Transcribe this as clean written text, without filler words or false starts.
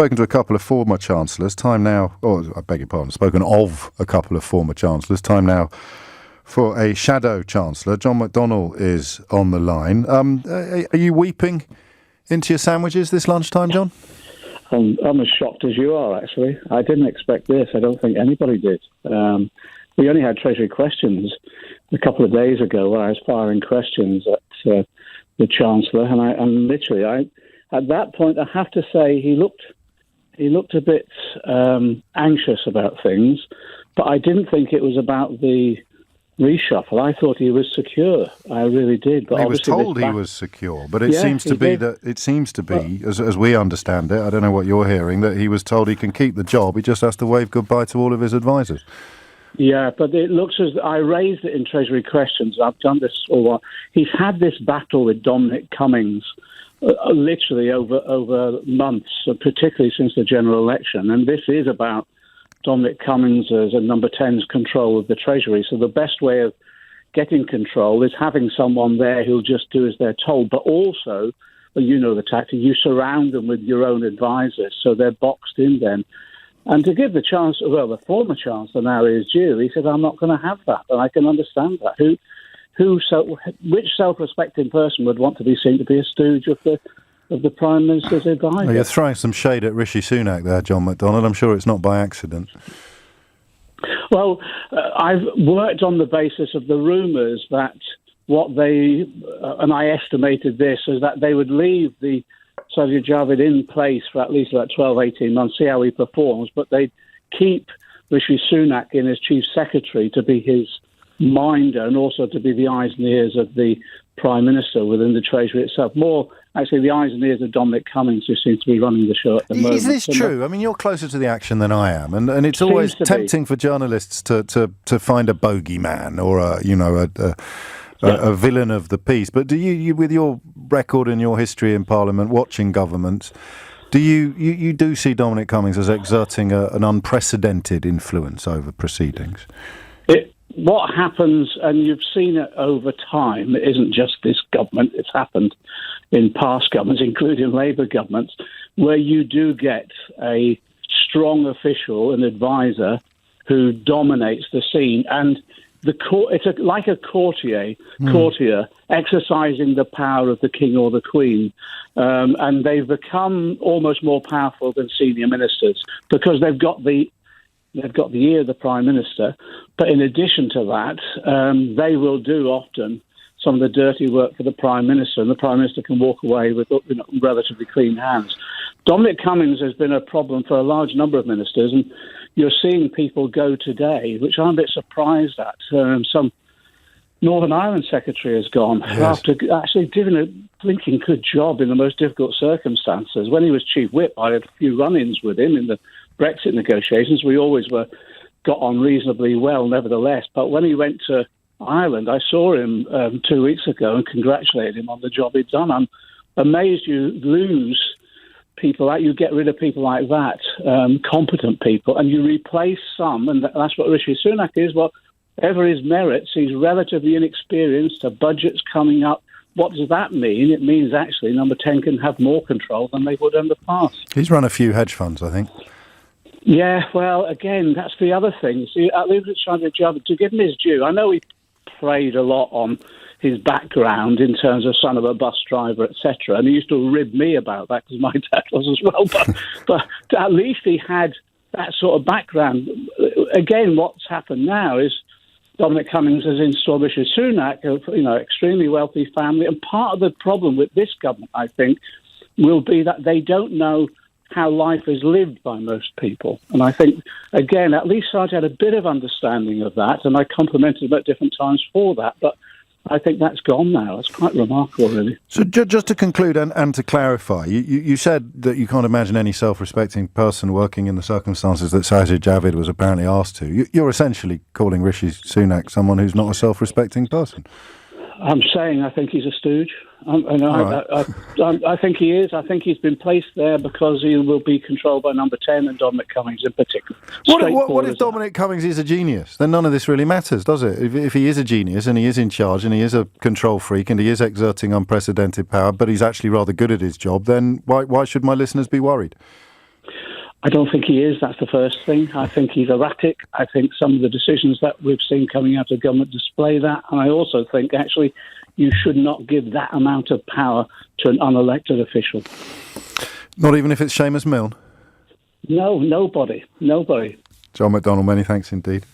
spoken to a couple of former Chancellors. Time now, I beg your pardon, spoken of a couple of former Chancellors. Time now for a shadow Chancellor. John McDonnell is on the line. Are you weeping into your sandwiches this lunchtime, John? I'm as shocked as you are, actually. I didn't expect this. I don't think anybody did. We only had Treasury questions a couple of days ago where I was firing questions at the Chancellor, and literally, at that point, I have to say, he looked a bit anxious about things, but I didn't think it was about the reshuffle. I thought he was secure. I really did. But he was told he was secure, but it seems to be as we understand it, I don't know what you're hearing, that he was told he can keep the job. He just has to wave goodbye to all of his advisors. Yeah, but it looks as I raised it in Treasury questions. I've done this for a while. He's had this battle with Dominic Cummings literally over months, particularly since the general election. And this is about Dominic Cummings as a number 10's control of the Treasury. So the best way of getting control is having someone there who'll just do as they're told. But also, well, you know the tactic, you surround them with your own advisors, so they're boxed in then. And to give the the former Chancellor now his due, he said, I'm not going to have that. And I can understand that. Which self-respecting person would want to be seen to be a stooge of the Prime Minister's advisor? Well, you're throwing some shade at Rishi Sunak there, John McDonnell. I'm sure it's not by accident. Well, I've worked on the basis of the rumours that and I estimated this, is that they would leave the Sajid Javid in place for at least about 12, 18 months, see how he performs, but they'd keep Rishi Sunak in as Chief Secretary to be his minder and also to be the eyes and ears of the Prime Minister within the Treasury itself. More, actually, the eyes and ears of Dominic Cummings, who seems to be running the show at the moment. Is this true? I mean, you're closer to the action than I am, and it's always tempting for journalists to find a bogeyman or a villain of the piece. But do you, with your record and your history in Parliament, watching governments, do you do see Dominic Cummings as exerting an unprecedented influence over proceedings? What happens, and you've seen it over time, it isn't just this government, it's happened in past governments, including Labour governments, where you do get a strong official, an advisor, who dominates the scene. And it's like a courtier exercising the power of the king or the queen. And they've become almost more powerful than senior ministers because they've got the ear of the Prime Minister, but in addition to that, they will do often some of the dirty work for the Prime Minister, and the Prime Minister can walk away with relatively clean hands. Dominic Cummings has been a problem for a large number of ministers, and you're seeing people go today, which I'm a bit surprised at. Some Northern Ireland secretary has gone after actually doing a blinking good job in the most difficult circumstances. When he was Chief Whip, I had a few run-ins with him in the Brexit negotiations. We always got on reasonably well, nevertheless. But when he went to Ireland, I saw him 2 weeks ago and congratulated him on the job he'd done. I'm amazed you lose people like you get rid of people like that, competent people, and you replace some, and that's what Rishi Sunak is. Whatever his merits, he's relatively inexperienced. A budget's coming up. What does that mean? It means actually number 10 can have more control than they would in the past. He's run a few hedge funds, I think. Yeah, well, again, that's the other thing. See, at least trying to give him his due. I know he played a lot on his background in terms of son of a bus driver, etc. And he used to rib me about that because my dad was as well. But at least he had that sort of background. Again, what's happened now is Dominic Cummings has installed Rishi Sunak, extremely wealthy family. And part of the problem with this government, I think, will be that they don't know how life is lived by most people. And I think, again, at least Sajid had a bit of understanding of that, and I complimented him at different times for that. But I think that's gone now. It's quite remarkable, really. So just to conclude and to clarify, you said that you can't imagine any self-respecting person working in the circumstances that Sajid Javid was apparently asked to. You're essentially calling Rishi Sunak someone who's not a self-respecting person. I'm saying I think he's a stooge. I think he is. I think he's been placed there because he will be controlled by number 10 and Dominic Cummings in particular. What if Dominic Cummings is a genius? Then none of this really matters, does it? If he is a genius and he is in charge and he is a control freak and he is exerting unprecedented power, but he's actually rather good at his job, then why should my listeners be worried? I don't think he is. That's the first thing. I think he's erratic. I think some of the decisions that we've seen coming out of government display that. And I also think, actually, you should not give that amount of power to an unelected official. Not even if it's Seumas Milne? No, nobody. John McDonnell, many thanks indeed.